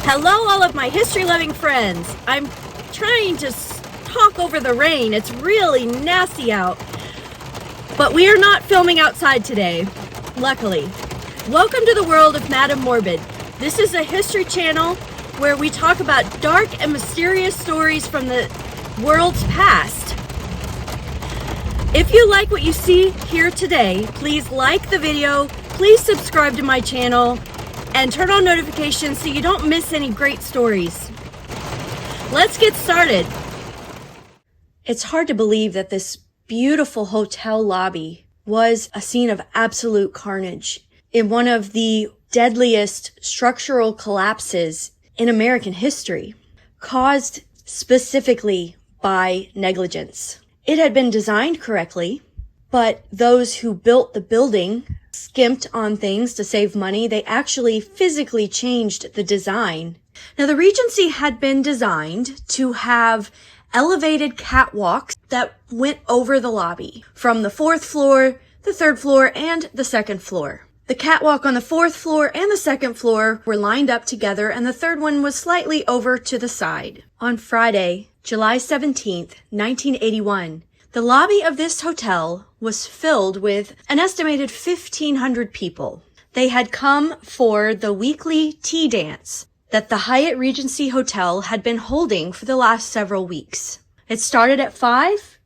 Hello, all of my history-loving friends. I'm trying to talk over the rain. It's really nasty out. But we are not filming outside today, luckily. Welcome to the world of Madame Morbid. This is a history channel where we talk about dark and mysterious stories from the world's past. If you like what you see here today, please like the video, please subscribe to my channel, and turn on notifications so you don't miss any great stories. Let's get started. It's hard to believe that this beautiful hotel lobby was a scene of absolute carnage in one of the deadliest structural collapses in American history, caused specifically by negligence. It had been designed correctly, but those who built the building skimped on things to save money. They actually physically changed the design. Now, the Regency had been designed to have elevated catwalks that went over the lobby from the 4th floor, the 3rd floor, and the 2nd floor. The catwalk on the 4th floor and the 2nd floor were lined up together, and the 3rd one was slightly over to the side. On Friday, July 17th, 1981, the lobby of this hotel was filled with an estimated 1,500 people. They had come for the weekly tea dance that the HYATT Regency Hotel had been holding for the last several weeks. It started at 5.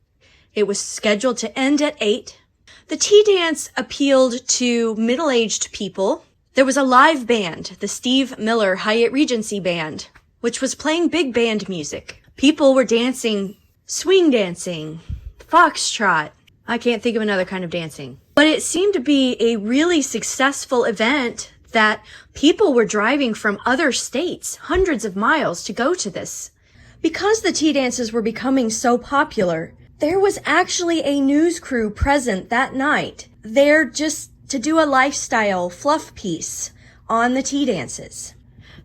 It was scheduled to end at 8. The tea dance appealed to middle-aged people. There was a live band, the Steve Miller HYATT Regency Band, which was playing big band music. People were dancing, swing dancing, foxtrot. I can't think of another kind of dancing. But it seemed to be a really successful event that people were driving from other states, hundreds of miles, to go to this. Because the tea dances were becoming so popular, there was actually a news crew present that night, there just to do a lifestyle fluff piece on the tea dances.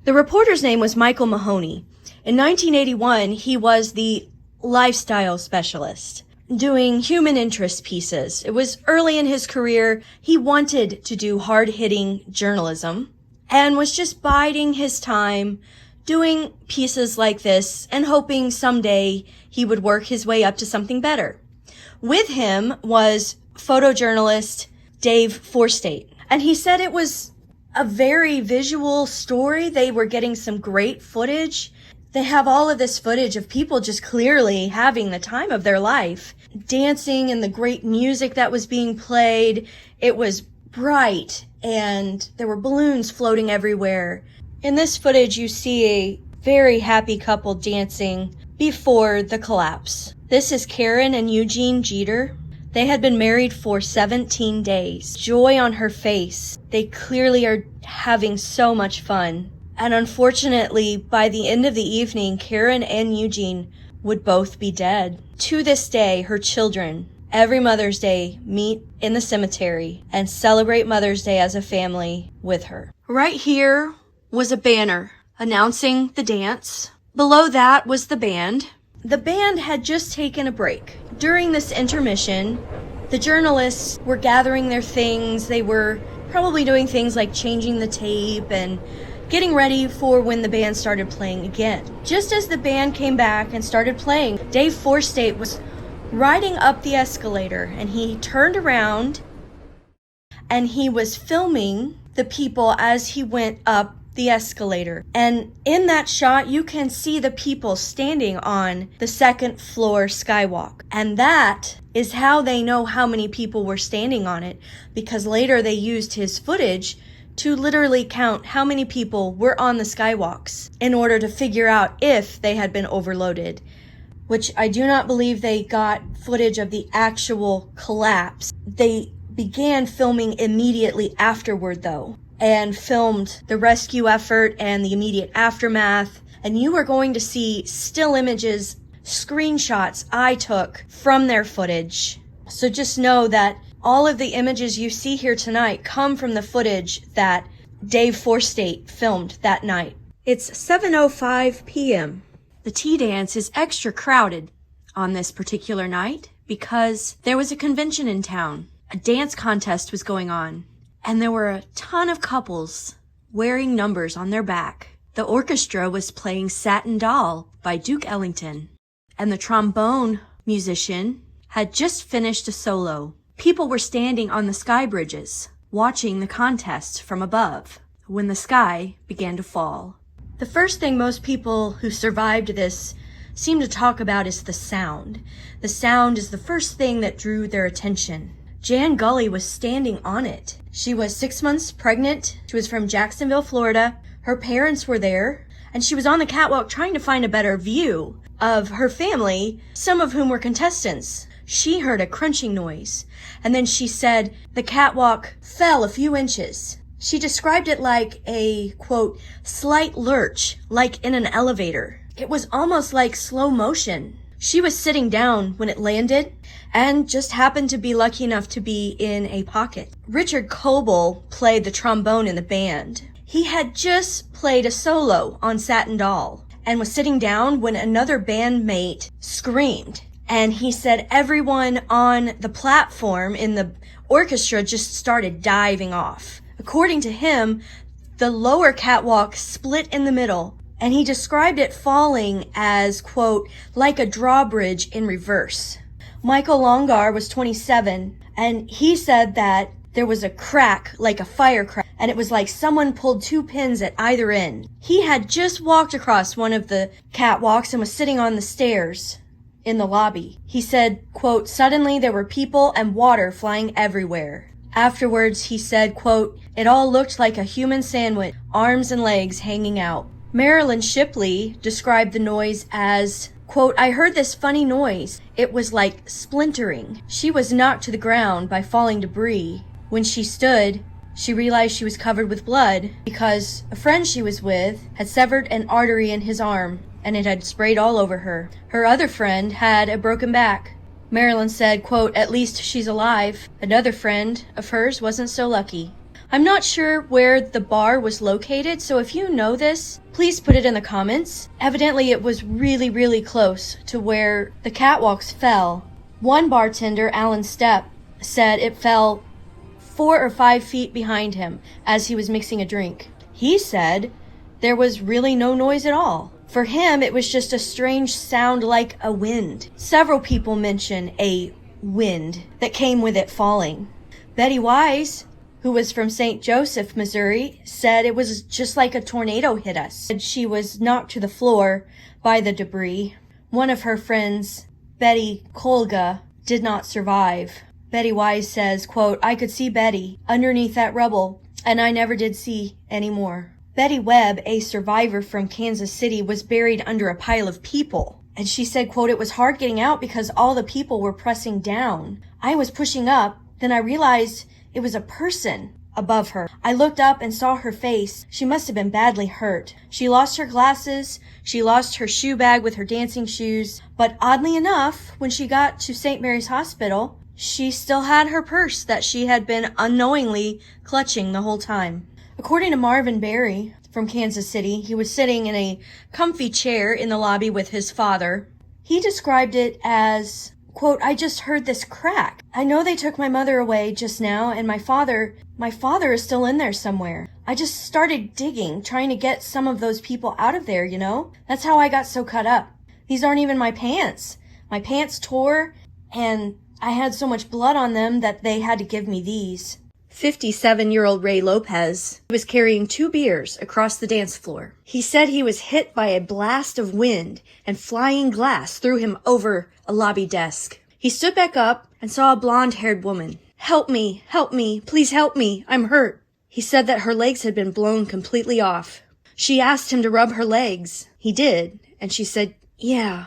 The reporter's name was Michael Mahoney. In 1981, he was the lifestyle specialist, doing human interest pieces. It was early in his career. He wanted to do hard-hitting journalism and was just biding his time doing pieces like this and hoping someday he would work his way up to something better. With him was photojournalist Dave Forstate, and he said it was a very visual story. They were getting some great footage. They have all of this footage of people just clearly having the time of their life, dancing, and the great music that was being played. It was bright, and there were balloons floating everywhere. In this footage, you see a very happy couple dancing before the collapse. This is Karen and Eugene Jeter. They had been married for 17 days. Joy on her face. They clearly are having so much fun. And unfortunately, by the end of the evening, Karen and Eugene would both be dead. To this day, her children, every Mother's Day, meet in the cemetery and celebrate Mother's Day as a family with her. Right here was a banner announcing the dance. Below that was the band. The band had just taken a break. During this intermission, the journalists were gathering their things. They were probably doing things like changing the tape and getting ready for when the band started playing again. Just as the band came back and started playing, Dave Forstate was riding up the escalator, and he turned around and he was filming the people as he went up the escalator. And in that shot, you can see the people standing on the 2nd floor skywalk. And that is how they know how many people were standing on it, because later they used his footage to literally count how many people were on the skywalks in order to figure out if they had been overloaded, which I do not believe they got footage of the actual collapse. They began filming immediately afterward, though, and filmed the rescue effort and the immediate aftermath. And you are going to see still images, screenshots I took from their footage. So just know that all of the images you see here tonight come from the footage that Dave Forstate filmed that night. It's 7:05 p.m. The tea dance is extra crowded on this particular night because there was a convention in town. A dance contest was going on, and there were a ton of couples wearing numbers on their back. The orchestra was playing Satin Doll by Duke Ellington, and the trombone musician had just finished a solo. People were standing on the sky bridges, watching the contest from above, when the sky began to fall. The first thing most people who survived this seem to talk about is the sound. The sound is the first thing that drew their attention. Jan Gully was standing on it. She was 6 months pregnant. She was from Jacksonville, Florida. Her parents were there, and she was on the catwalk trying to find a better view of her family, some of whom were contestants. She heard a crunching noise, and then she said the catwalk fell a few inches. She described it like a, quote, slight lurch, like in an elevator. It was almost like slow motion. She was sitting down when it landed and just happened to be lucky enough to be in a pocket. Richard Coble played the trombone in the band. He had just played a solo on Satin Doll and was sitting down when another bandmate screamed. And he said everyone on the platform in the orchestra just started diving off. According to him, the lower catwalk split in the middle, and he described it falling as, quote, like a drawbridge in reverse. Michael Longar was 27, and he said that there was a crack, like a fire crack, and it was like someone pulled 2 pins at either end. He had just walked across one of the catwalks and was sitting on the stairs in the lobby. He said, quote, suddenly there were people and water flying everywhere. Afterwards, he said, quote, it all looked like a human sandwich, arms and legs hanging out. Marilyn Shipley described the noise as, quote, I heard this funny noise. It was like splintering. She was knocked to the ground by falling debris. When she stood, she realized she was covered with blood because a friend she was with had severed an artery in his arm, and it had sprayed all over her. Her other friend had a broken back. Marilyn said, quote, at least she's alive. Another friend of hers wasn't so lucky. I'm not sure where the bar was located, so if you know this, please put it in the comments. Evidently, it was really, really close to where the catwalks fell. One bartender, Alan Stepp, said it fell 4 or 5 feet behind him as he was mixing a drink. He said there was really no noise at all. For him, it was just a strange sound like a wind. Several people mention a wind that came with it falling. Betty Wise, who was from St. Joseph, Missouri, said it was just like a tornado hit us. She was knocked to the floor by the debris. One of her friends, Betty Kolga, did not survive. Betty Wise says, quote, I could see Betty underneath that rubble, and I never did see any more. Betty Webb, a survivor from Kansas City, was buried under a pile of people. And she said, quote, it was hard getting out because all the people were pressing down. I was pushing up, then I realized it was a person above her. I looked up and saw her face. She must have been badly hurt. She lost her glasses. She lost her shoe bag with her dancing shoes. But oddly enough, when she got to St. Mary's Hospital, she still had her purse that she had been unknowingly clutching the whole time. According to Marvin Berry from Kansas City, he was sitting in a comfy chair in the lobby with his father. He described it as, quote, I just heard this crack. I know they took my mother away just now, and my father is still in there somewhere. I just started digging, trying to get some of those people out of there, you know? That's how I got so cut up. These aren't even my pants. My pants tore, and I had so much blood on them that they had to give me these. 57-year-old Ray Lopez was carrying 2 beers across the dance floor. He said he was hit by a blast of wind and flying glass threw him over a lobby desk. He stood back up and saw a blonde-haired woman. Help me, please help me, I'm hurt. He said that her legs had been blown completely off. She asked him to rub her legs. He did, and she said, yeah,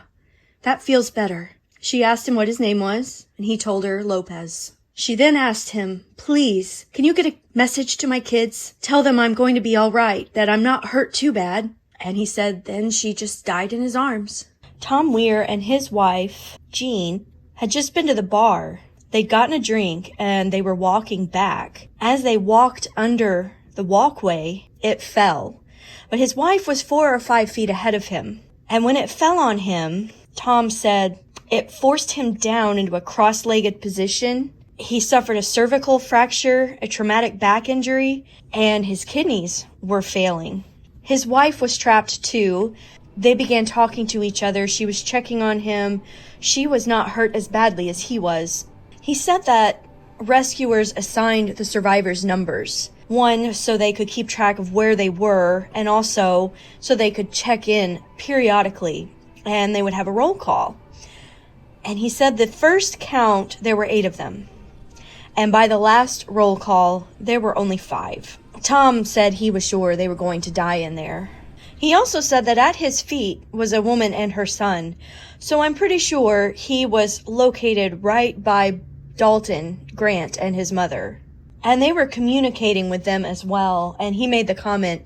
that feels better. She asked him what his name was, and he told her Lopez. She then asked him, please, can you get a message to my kids? Tell them I'm going to be all right, that I'm not hurt too bad. And he said then she just died in his arms. Tom Weir and his wife, Jean, had just been to the bar. They'd gotten a drink and they were walking back. As they walked under the walkway, it fell. But his wife was 4 or 5 feet ahead of him. And when it fell on him, Tom said it forced him down into a cross-legged position. He suffered a cervical fracture, a traumatic back injury, and his kidneys were failing. His wife was trapped too. They began talking to each other. She was checking on him. She was not hurt as badly as he was. He said that rescuers assigned the survivors numbers. One, so they could keep track of where they were, and also so they could check in periodically, and they would have a roll call. And he said the first count, there were 8 of them. And by the last roll call, there were only 5. Tom said he was sure they were going to die in there. He also said that at his feet was a woman and her son. So I'm pretty sure he was located right by Dalton Grant and his mother. And they were communicating with them as well. And he made the comment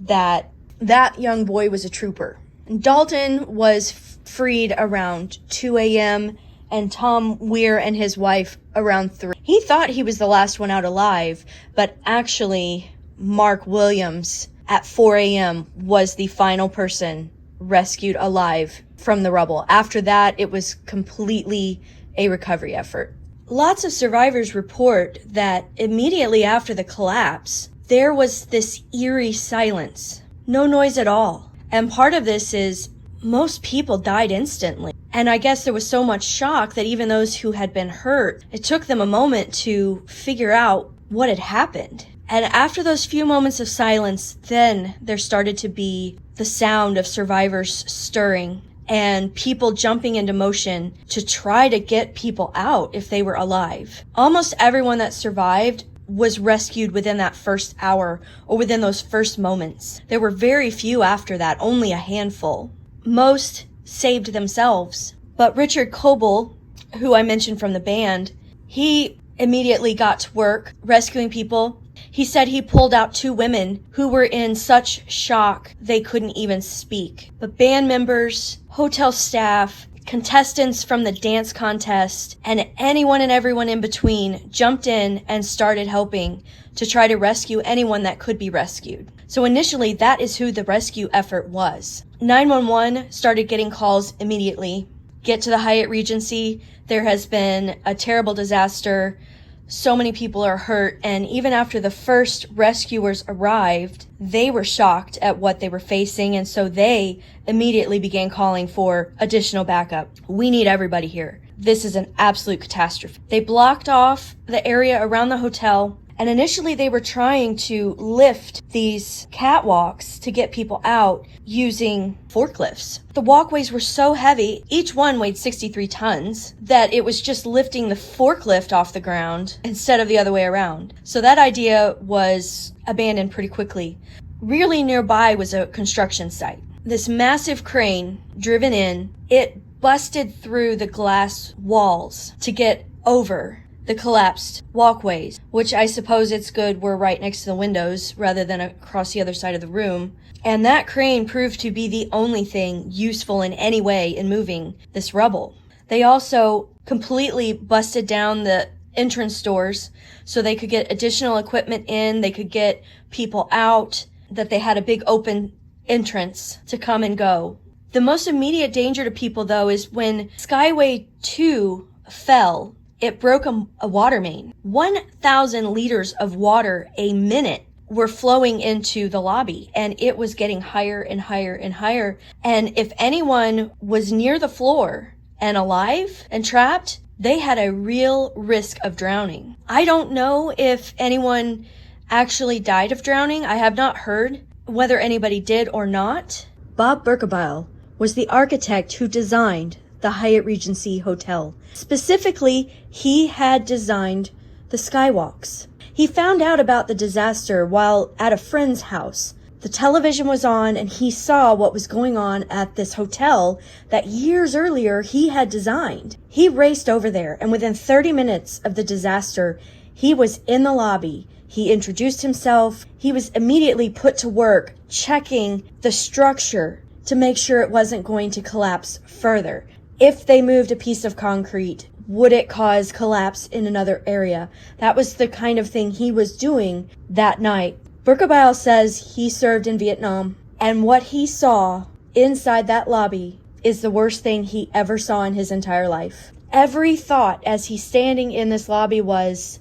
that that young boy was a trooper. Dalton was freed around 2 a.m. and Tom Weir and his wife around 3. He thought he was the last one out alive, but actually Mark Williams at 4 a.m. was the final person rescued alive from the rubble. After that, it was completely a recovery effort. Lots of survivors report that immediately after the collapse, there was this eerie silence. No noise at all. And part of this is most people died instantly. And I guess there was so much shock that even those who had been hurt, it took them a moment to figure out what had happened. And after those few moments of silence, then there started to be the sound of survivors stirring and people jumping into motion to try to get people out if they were alive. Almost everyone that survived was rescued within that first hour or within those first moments. There were very few after that, only a handful. Most saved themselves. But Richard Coble, who I mentioned from the band, he immediately got to work rescuing people. He said he pulled out 2 women who were in such shock they couldn't even speak. But band members, hotel staff, contestants from the dance contest, and anyone and everyone in between jumped in and started helping to try to rescue anyone that could be rescued. So initially, that is who the rescue effort was. 911 started getting calls immediately. Get to the HYATT Regency. There has been a terrible disaster. So many people are hurt, and even after the first rescuers arrived, they were shocked at what they were facing, and so they immediately began calling for additional backup. We need everybody here. This is an absolute catastrophe. They blocked off the area around the hotel, and initially they were trying to lift these catwalks to get people out using forklifts. The walkways were so heavy, each one weighed 63 tons, that it was just lifting the forklift off the ground instead of the other way around. So that idea was abandoned pretty quickly. Really nearby was a construction site. This massive crane driven in, it busted through the glass walls to get over the collapsed walkways, which I suppose it's good were right next to the windows rather than across the other side of the room. And that crane proved to be the only thing useful in any way in moving this rubble. They also completely busted down the entrance doors so they could get additional equipment in, they could get people out, that they had a big open entrance to come and go. The most immediate danger to people, though, is when Skyway 2 fell. It broke a water main. 1,000 liters of water a minute were flowing into the lobby, and it was getting higher and higher and higher. And if anyone was near the floor and alive and trapped, they had a real risk of drowning. I don't know if anyone actually died of drowning. I have not heard whether anybody did or not. Bob Linder was the architect who designed the HYATT Regency Hotel. Specifically, he had designed the skywalks. He found out about the disaster while at a friend's house. The television was on and he saw what was going on at this hotel that years earlier he had designed. He raced over there, and within 30 minutes of the disaster, he was in the lobby. He introduced himself. He was immediately put to work checking the structure to make sure it wasn't going to collapse further. If they moved a piece of concrete, would it cause collapse in another area? That was the kind of thing he was doing that night. Linder says he served in Vietnam, and what he saw inside that lobby is the worst thing he ever saw in his entire life. Every thought as he's standing in this lobby was,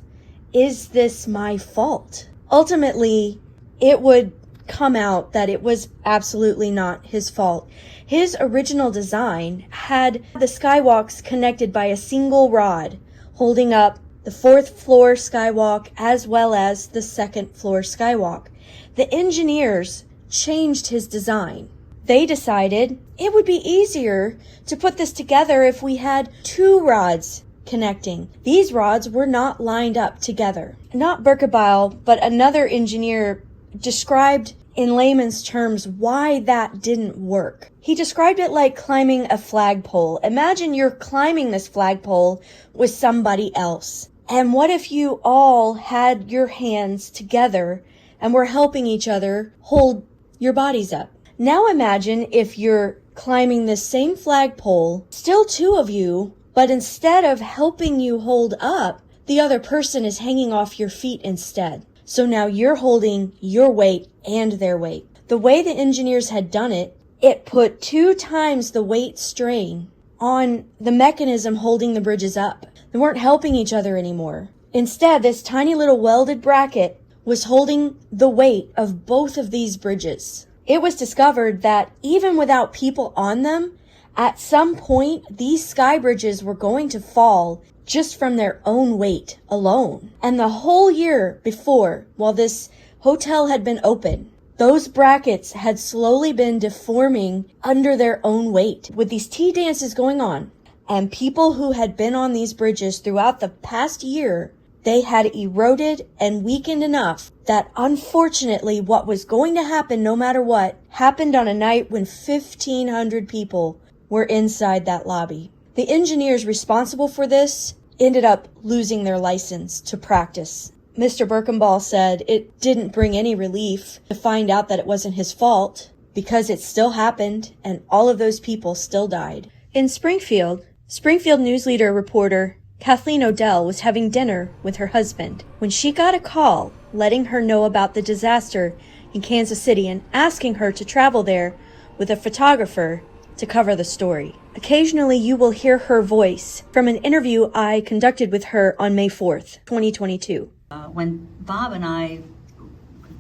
is this my fault? Ultimately, it would come out that it was absolutely not his fault. His original design had the skywalks connected by a single rod holding up the 4th floor skywalk as well as the 2nd floor skywalk. The engineers changed his design. They decided it would be easier to put this together if we had 2 rods connecting. These rods were not lined up together. Not Birkebeil, but another engineer described in layman's terms why that didn't work. He described it like climbing a flagpole. Imagine you're climbing this flagpole with somebody else. And what if you all had your hands together and were helping each other hold your bodies up? Now imagine if you're climbing this same flagpole, still 2 of you, but instead of helping you hold up, the other person is hanging off your feet instead. So now you're holding your weight and their weight. The way the engineers had done it, it put 2 times the weight strain on the mechanism holding the bridges up. They weren't helping each other anymore. Instead, this tiny little welded bracket was holding the weight of both of these bridges. It was discovered that even without people on them, at some point, these sky bridges were going to fall just from their own weight alone. And the whole year before, while this hotel had been open, those brackets had slowly been deforming under their own weight. With these tea dances going on, and people who had been on these bridges throughout the past year, they had eroded and weakened enough that unfortunately what was going to happen no matter what happened on a night when 1,500 people were inside that lobby. The engineers responsible for this ended up losing their license to practice. Mr. Birkenball said it didn't bring any relief to find out that it wasn't his fault because it still happened and all of those people still died. In Springfield NewsLeader reporter Kathleen O'Dell was having dinner with her husband when she got a call letting her know about the disaster in Kansas City and asking her to travel there with a photographer to cover the story. Occasionally you will hear her voice from an interview I conducted with her on May 4th, 2022. When Bob and I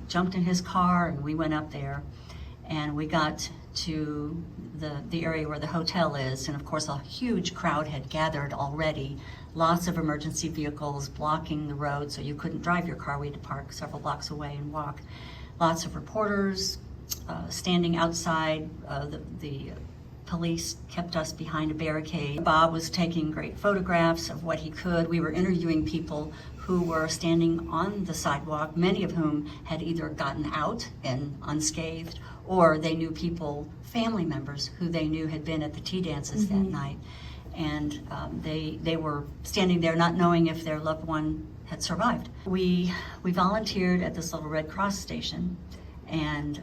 jumped in his car and we went up there and we got to the area where the hotel is, and of course a huge crowd had gathered already, lots of emergency vehicles blocking the road so you couldn't drive your car. We had to park several blocks away and walk. Lots of reporters standing outside. The police kept us behind a barricade. Bob was taking great photographs of what he could. We were interviewing people who were standing on the sidewalk, many of whom had either gotten out and unscathed, or they knew people, family members, who they knew had been at the tea dances that night. And they were standing there not knowing if their loved one had survived. We volunteered at this little Red Cross station, and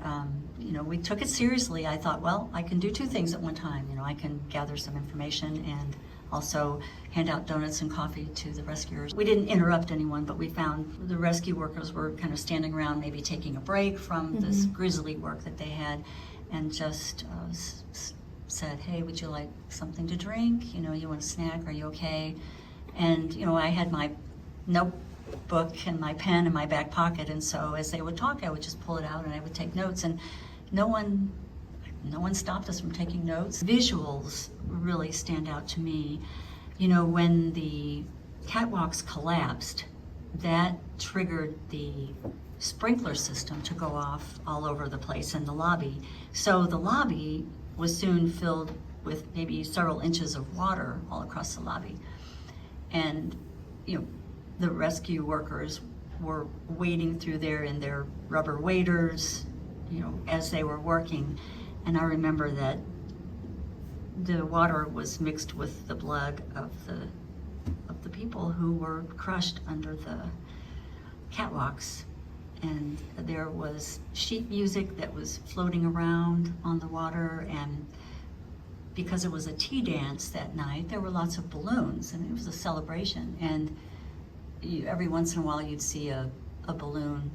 we took it seriously. I thought, well, I can do 2 things at one time. I can gather some information and also hand out donuts and coffee to the rescuers. We didn't interrupt anyone, but we found the rescue workers were kind of standing around, maybe taking a break from this grisly work that they had, and just said, hey, would you like something to drink? You want a snack? Are you okay? And, I had my notebook and my pen in my back pocket, and so as they would talk, I would just pull it out and I would take notes, and no one stopped us from taking notes. Visuals really stand out to me. When the catwalks collapsed, that triggered the sprinkler system to go off all over the place in the lobby. So the lobby was soon filled with maybe several inches of water all across the lobby. And, the rescue workers were wading through there in their rubber waders, as they were working. And I remember that the water was mixed with the blood of the people who were crushed under the catwalks. And there was sheet music that was floating around on the water, and because it was a tea dance that night, there were lots of balloons, and it was a celebration. And every once in a while you'd see a balloon,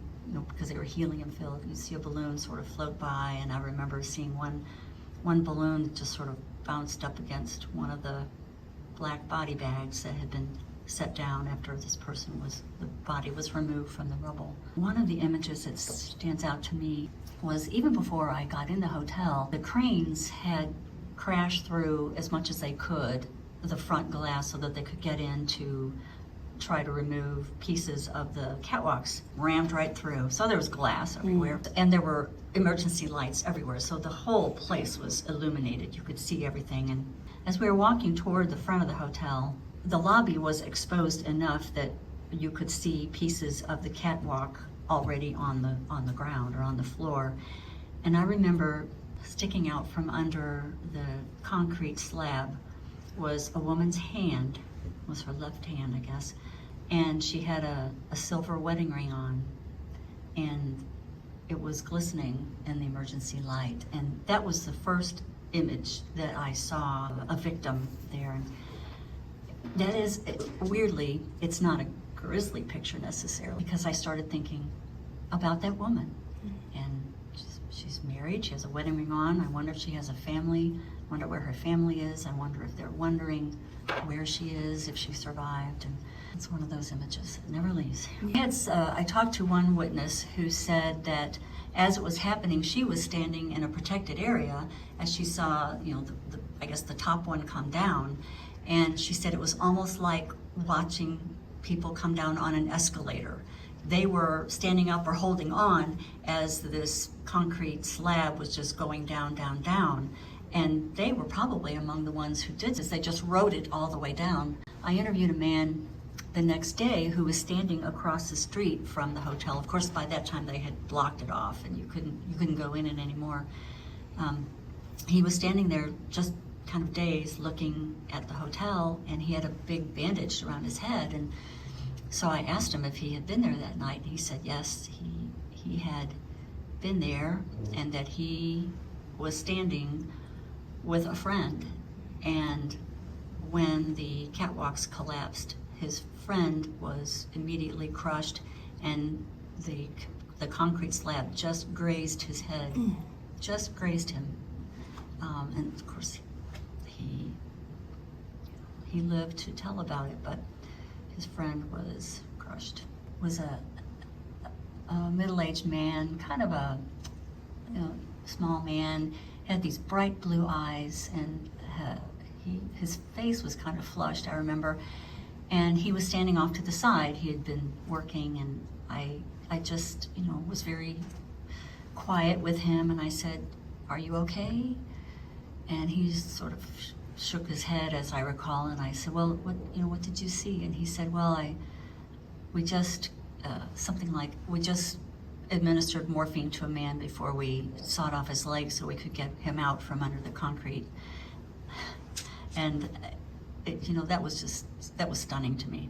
because they were helium filled, you'd see a balloon sort of float by, and I remember seeing one balloon just sort of bounced up against one of the black body bags that had been set down after the body was removed from the rubble. One of the images that stands out to me was even before I got in the hotel, the cranes had crashed through as much as they could the front glass so that they could get in to try to remove pieces of the catwalks, rammed right through. So there was glass everywhere, and there were emergency lights everywhere. So the whole place was illuminated. You could see everything. And as we were walking toward the front of the hotel, the lobby was exposed enough that you could see pieces of the catwalk already on the ground or on the floor. And I remember sticking out from under the concrete slab was a woman's hand, was her left hand, I guess, and she had a silver wedding ring on, and it was glistening in the emergency light. And that was the first image that I saw a victim there. And that is, weirdly, it's not a grisly picture necessarily, because I started thinking about that woman. And she's married, she has a wedding ring on. I wonder if she has a family. I wonder where her family is. I wonder if they're wondering where she is, if she survived. And it's one of those images that never leaves. I talked to one witness who said that as it was happening, she was standing in a protected area as she saw, I guess the top one come down. And she said it was almost like watching people come down on an escalator. They were standing up or holding on as this concrete slab was just going down, down, down. And they were probably among the ones who did this. They just rode it all the way down. I interviewed a man the next day who was standing across the street from the hotel. Of course, by that time they had blocked it off and you couldn't go in it anymore. He was standing there just kind of dazed, looking at the hotel, and he had a big bandage around his head. And so I asked him if he had been there that night. He said yes, he had been there, and that he was standing with a friend. And when the catwalks collapsed, his friend was immediately crushed, and the concrete slab just grazed his head, just grazed him. And of course, he lived to tell about it, but his friend was crushed. Was a middle-aged man, kind of a small man, had these bright blue eyes, and his face was kind of flushed, I remember. And he was standing off to the side. He had been working, and I just, was very quiet with him, and I said, "Are you okay?" And he sort of shook his head, as I recall, and I said, "Well, what did you see?" And he said, "Well, we just administered morphine to a man before we sawed off his legs so we could get him out from under the concrete." And that was stunning to me.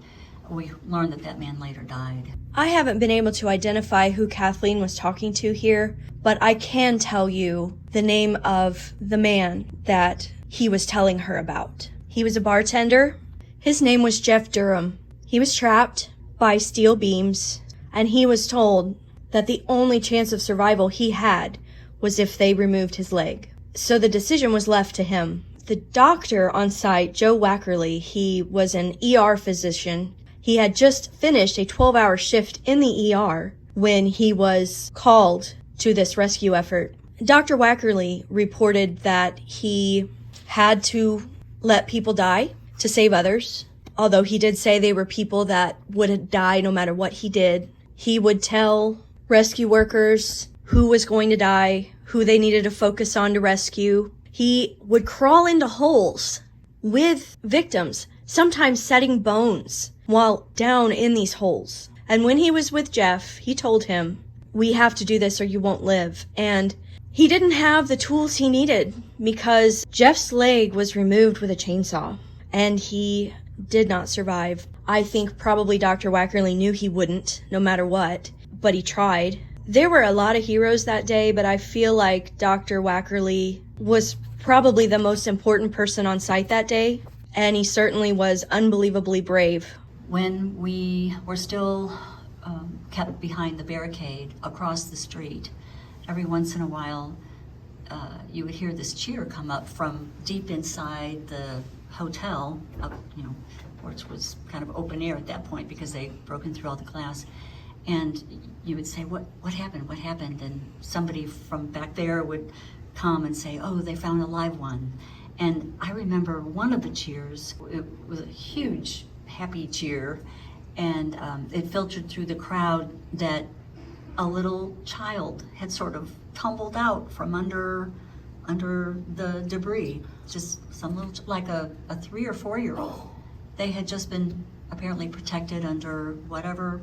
We learned that man later died. I haven't been able to identify who Kathleen was talking to here, but I can tell you the name of the man that he was telling her about. He was a bartender. His name was Jeff Durham. He was trapped by steel beams, and he was told that the only chance of survival he had was if they removed his leg. So the decision was left to him. The doctor on site, Joe Wackerly, he was an ER physician. He had just finished a 12-hour shift in the ER when he was called to this rescue effort. Dr. Wackerly reported that he had to let people die to save others, although he did say they were people that would die no matter what he did. He would tell rescue workers who was going to die, who they needed to focus on to rescue. He would crawl into holes with victims, sometimes setting bones while down in these holes. And when he was with Jeff, he told him, "We have to do this or you won't live." And he didn't have the tools he needed because Jeff's leg was removed with a chainsaw, and he did not survive. I think probably Dr. Wackerly knew he wouldn't, no matter what, but he tried. There were a lot of heroes that day, but I feel like Dr. Wackerly was probably the most important person on site that day, and he certainly was unbelievably brave. When we were still kept behind the barricade across the street, every once in a while you would hear this cheer come up from deep inside the hotel, up, which was kind of open air at that point because they'd broken through all the glass. And you would say, what happened? What happened? And somebody from back there would come and say, oh, they found a live one. And I remember one of the cheers, it was a huge, happy cheer, and it filtered through the crowd that a little child had sort of tumbled out from under the debris. Just some little, like a 3 or 4 year old. They had just been apparently protected under whatever,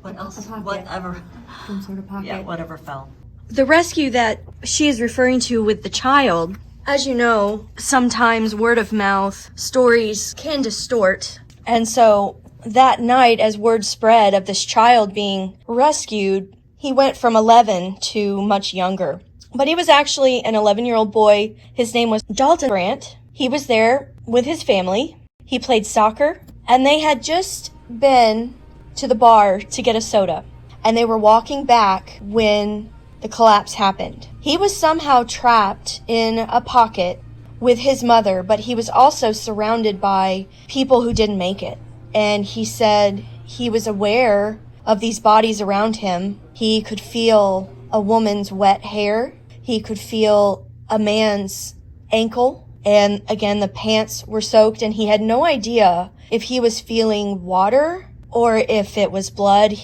what else? Whatever. Some sort of pocket. Yeah, whatever fell. The rescue that she is referring to with the child, as you know, sometimes word of mouth stories can distort. And so that night, as word spread of this child being rescued, he went from 11 to much younger. But he was actually an 11-year-old boy. His name was Dalton Grant. He was there with his family. He played soccer, and they had just been to the bar to get a soda. And they were walking back when the collapse happened. He was somehow trapped in a pocket with his mother, but he was also surrounded by people who didn't make it. And he said he was aware of these bodies around him. He could feel a woman's wet hair. He could feel a man's ankle. And again, the pants were soaked, and he had no idea if he was feeling water or if it was blood,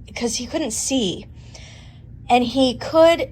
because he couldn't see. And he could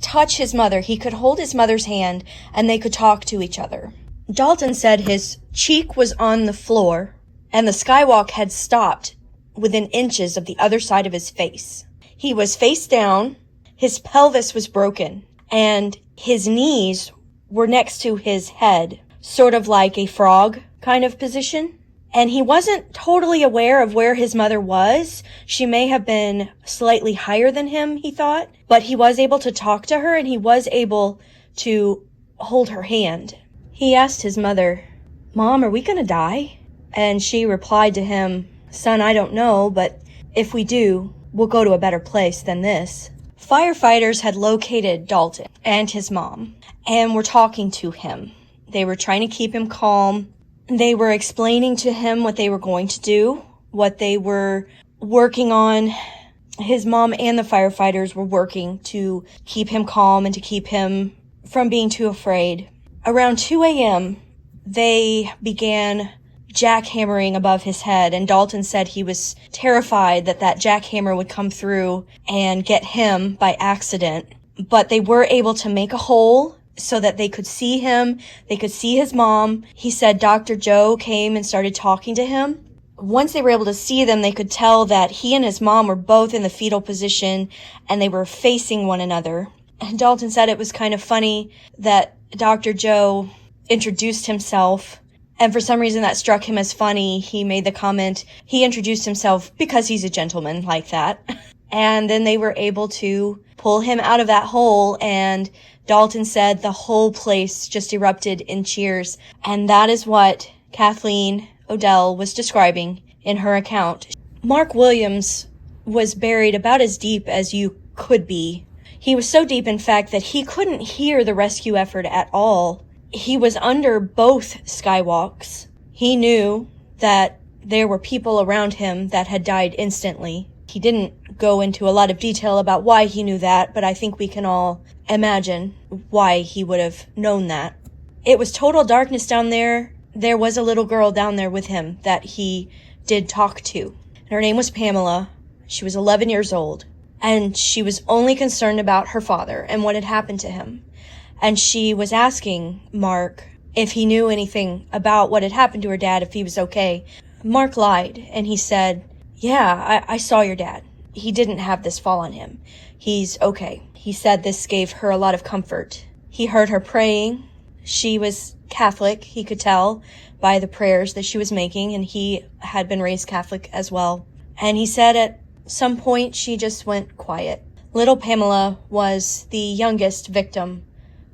touch his mother. He could hold his mother's hand, and they could talk to each other. Dalton said his cheek was on the floor, and the skywalk had stopped within inches of the other side of his face. He was face down, his pelvis was broken, and his knees were next to his head, sort of like a frog kind of position. And he wasn't totally aware of where his mother was. She may have been slightly higher than him, he thought, but he was able to talk to her, and he was able to hold her hand. He asked his mother, "Mom, are we gonna die?" And she replied to him, "Son, I don't know, but if we do, we'll go to a better place than this." Firefighters had located Dalton and his mom and were talking to him. They were trying to keep him calm. They were explaining to him what they were going to do, what they were working on. His mom and the firefighters were working to keep him calm and to keep him from being too afraid. Around 2 a.m., they began jackhammering above his head, and Dalton said he was terrified that jackhammer would come through and get him by accident. But they were able to make a hole so that they could see him, they could see his mom. He said Dr. Joe came and started talking to him. Once they were able to see them, they could tell that he and his mom were both in the fetal position, and they were facing one another. And Dalton said it was kind of funny that Dr. Joe introduced himself, and for some reason that struck him as funny. He made the comment, he introduced himself because he's a gentleman like that. And then they were able to pull him out of that hole, and Dalton said the whole place just erupted in cheers. And that is what Kathleen O'Dell was describing in her account. Mark Williams was buried about as deep as you could be. He was so deep, in fact, that he couldn't hear the rescue effort at all. He was under both skywalks. He knew that there were people around him that had died instantly. He didn't go into a lot of detail about why he knew that, but I think we can all imagine why he would have known that. It was total darkness down there. There was a little girl down there with him that he did talk to. Her name was Pamela. She was 11 years old, and she was only concerned about her father and what had happened to him. And she was asking Mark if he knew anything about what had happened to her dad, if he was okay. Mark lied, and he said, "Yeah, I saw your dad. He didn't have this fall on him. He's okay." He said this gave her a lot of comfort. He heard her praying. She was Catholic, he could tell by the prayers that she was making, and he had been raised Catholic as well. And he said at some point she just went quiet. Little Pamela was the youngest victim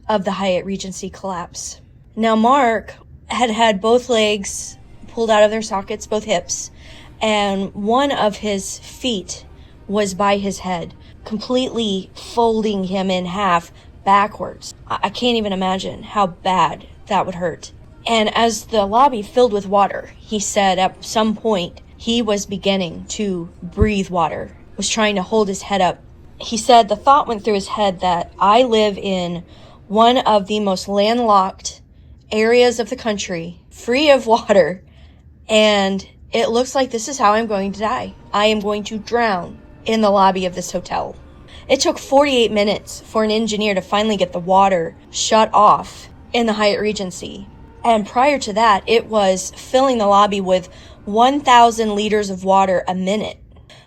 of the HYATT Regency collapse. Now Mark had had both legs pulled out of their sockets, both hips, and one of his feet was by his head, completely folding him in half backwards. I can't even imagine how bad that would hurt. And as the lobby filled with water, he said at some point he was beginning to breathe water, was trying to hold his head up. He said the thought went through his head that I live in one of the most landlocked areas of the country, free of water, and it looks like this is how I'm going to die. I am going to drown in the lobby of this hotel. It took 48 minutes for an engineer to finally get the water shut off in the HYATT Regency. And prior to that, it was filling the lobby with 1,000 liters of water a minute.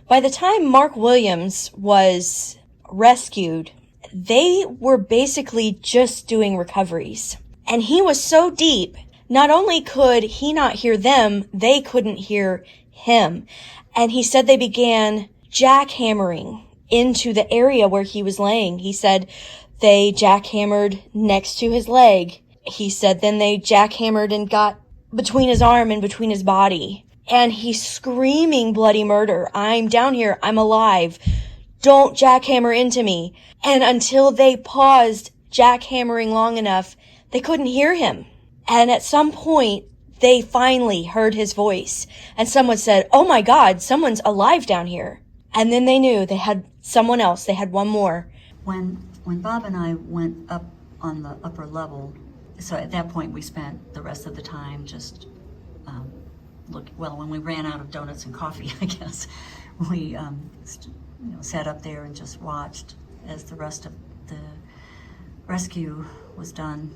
By the time Mark Williams was rescued, they were basically just doing recoveries. And he was so deep, not only could he not hear them, they couldn't hear him. And he said they began jackhammering into the area where he was laying. He said they jackhammered next to his leg. He said then they jackhammered and got between his arm and between his body. And he's screaming bloody murder. I'm down here. I'm alive. Don't jackhammer into me. And until they paused jackhammering long enough, they couldn't hear him. And at some point, they finally heard his voice. And someone said, "Oh my God, someone's alive down here." And then they knew they had someone else. They had one more. When Bob and I went up on the upper level, so at that point we spent the rest of the time just when we ran out of donuts and coffee, I guess, we sat up there and just watched as the rest of the rescue was done.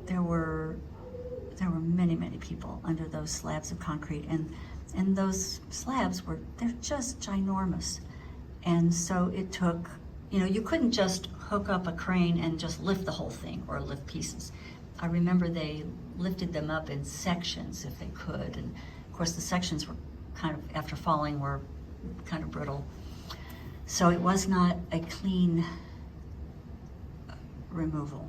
There were many people under those slabs of concrete, and those slabs they're just ginormous. And so it took, you couldn't just hook up a crane and just lift the whole thing or lift pieces. I remember they lifted them up in sections if they could. And of course the sections were kind of, after falling, were kind of brittle. So it was not a clean removal.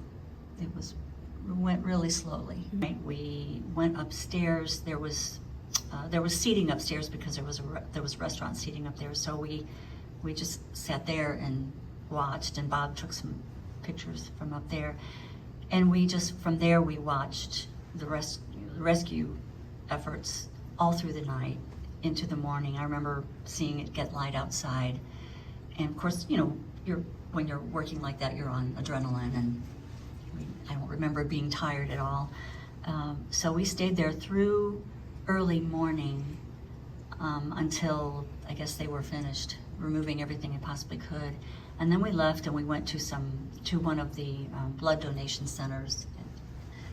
We went really slowly. We went upstairs. There was seating upstairs because there was restaurant seating up there. So we just sat there and watched, and Bob took some pictures from up there. And from there we watched the rescue efforts all through the night into the morning. I remember seeing it get light outside. And of course, when you're working like that, you're on adrenaline, and I don't remember being tired at all. So we stayed there through early morning until I guess they were finished removing everything they possibly could. And then we left and we went to one of the blood donation centers.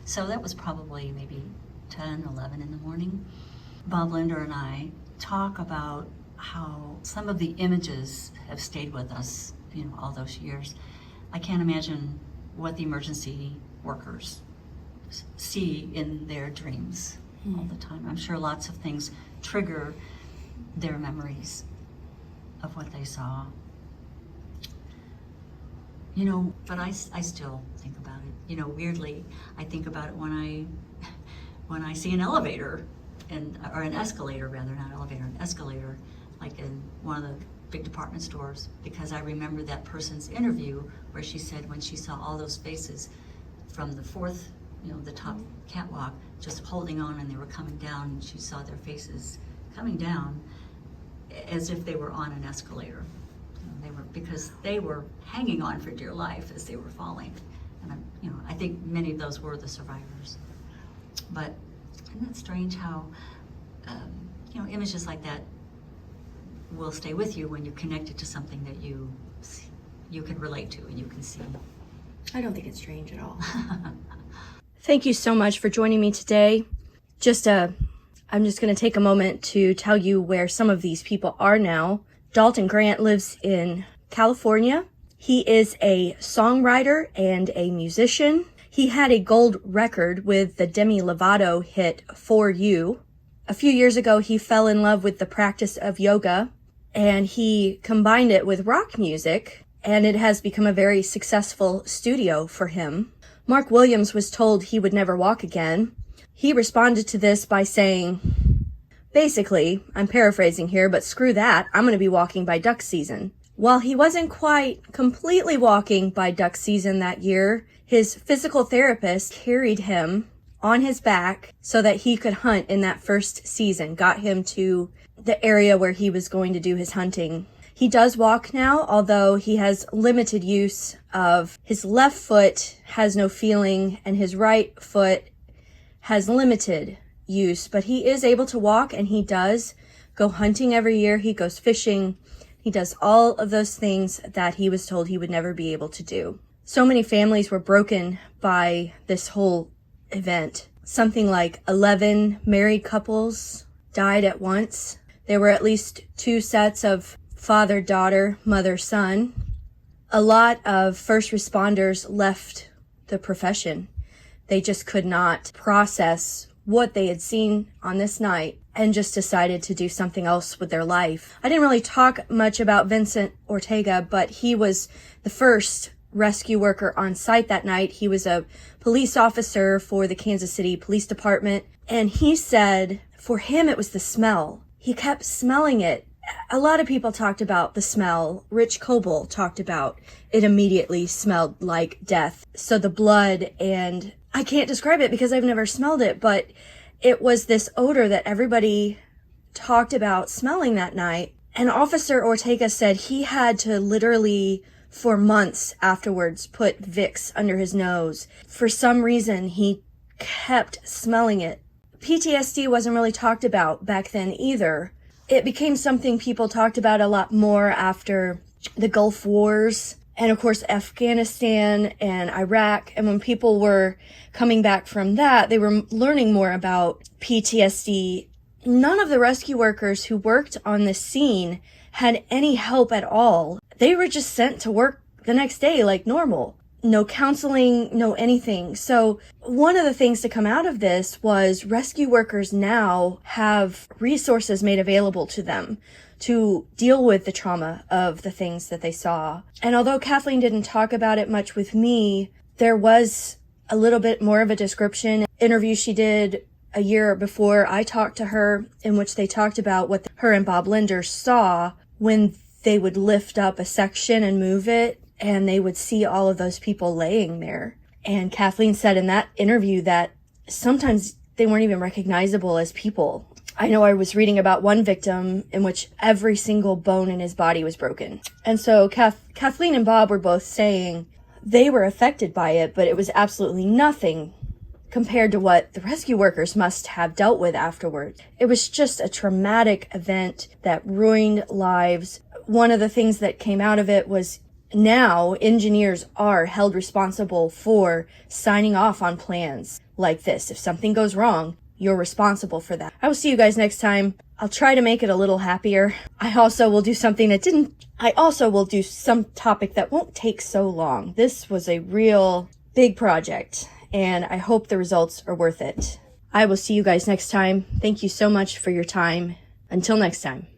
So that was probably maybe 10, 11 in the morning. Bob Linder and I talk about how some of the images have stayed with us, all those years. I can't imagine what the emergency workers see in their dreams all the time. I'm sure lots of things trigger their memories of what they saw. But I still think about it. Weirdly, I think about it when I see an elevator, or an escalator rather, not elevator, an escalator, like in one of the big department stores, because I remember that person's interview where she said when she saw all those faces from the fourth, the top catwalk, just holding on, and they were coming down, and she saw their faces coming down as if they were on an escalator. Because they were hanging on for dear life as they were falling. And I think many of those were the survivors. But isn't it strange how images like that will stay with you when you connect it to something that you can relate to and you can see. I don't think it's strange at all. Thank you so much for joining me today. I'm just going to take a moment to tell you where some of these people are now. Dalton Grant lives in California. He is a songwriter and a musician. He had a gold record with the Demi Lovato hit For You. A few years ago, he fell in love with the practice of yoga, and he combined it with rock music, and it has become a very successful studio for him. Mark Williams was told he would never walk again. He responded to this by saying, basically, I'm paraphrasing here, but screw that, I'm going to be walking by duck season. While he wasn't quite completely walking by duck season that year, his physical therapist carried him on his back so that he could hunt in that first season, got him to the area where he was going to do his hunting. He does walk now, although he has limited use of his left foot, has no feeling, and his right foot has limited use, but he is able to walk, and he does go hunting every year. He goes fishing. He does all of those things that he was told he would never be able to do. So many families were broken by this whole event. Something like 11 married couples died at once. There were at least 2 sets of father, daughter, mother, son. A lot of first responders left the profession. They just could not process what they had seen on this night and just decided to do something else with their life. I didn't really talk much about Vincent Ortega, but he was the first rescue worker on site that night. He was a police officer for the Kansas City Police Department, and he said for him it was the smell. He kept smelling it. A lot of people talked about the smell. Rich Coble talked about it immediately smelled like death. So the blood, and I can't describe it because I've never smelled it, but it was this odor that everybody talked about smelling that night. And Officer Ortega said he had to literally, for months afterwards, put Vicks under his nose. For some reason, he kept smelling it. PTSD wasn't really talked about back then either. It became something people talked about a lot more after the Gulf Wars and, of course, Afghanistan and Iraq. And when people were coming back from that, they were learning more about PTSD. None of the rescue workers who worked on this scene had any help at all. They were just sent to work the next day like normal. No counseling, no anything. So one of the things to come out of this was rescue workers now have resources made available to them to deal with the trauma of the things that they saw. And although Kathleen didn't talk about it much with me, there was a little bit more of a description interview she did a year before I talked to her, in which they talked about what her and Bob Linder saw when they would lift up a section and move it, and they would see all of those people laying there. And Kathleen said in that interview that sometimes they weren't even recognizable as people. I know I was reading about one victim in which every single bone in his body was broken. And so Kathleen and Bob were both saying they were affected by it, but it was absolutely nothing compared to what the rescue workers must have dealt with afterwards. It was just a traumatic event that ruined lives. One of the things that came out of it was now engineers are held responsible for signing off on plans like this. If something goes wrong, you're responsible for that. I will see you guys next time. I'll try to make it a little happier. I also will do some topic that won't take so long. This was a real big project, and I hope the results are worth it. I will see you guys next time. Thank you so much for your time. Until next time.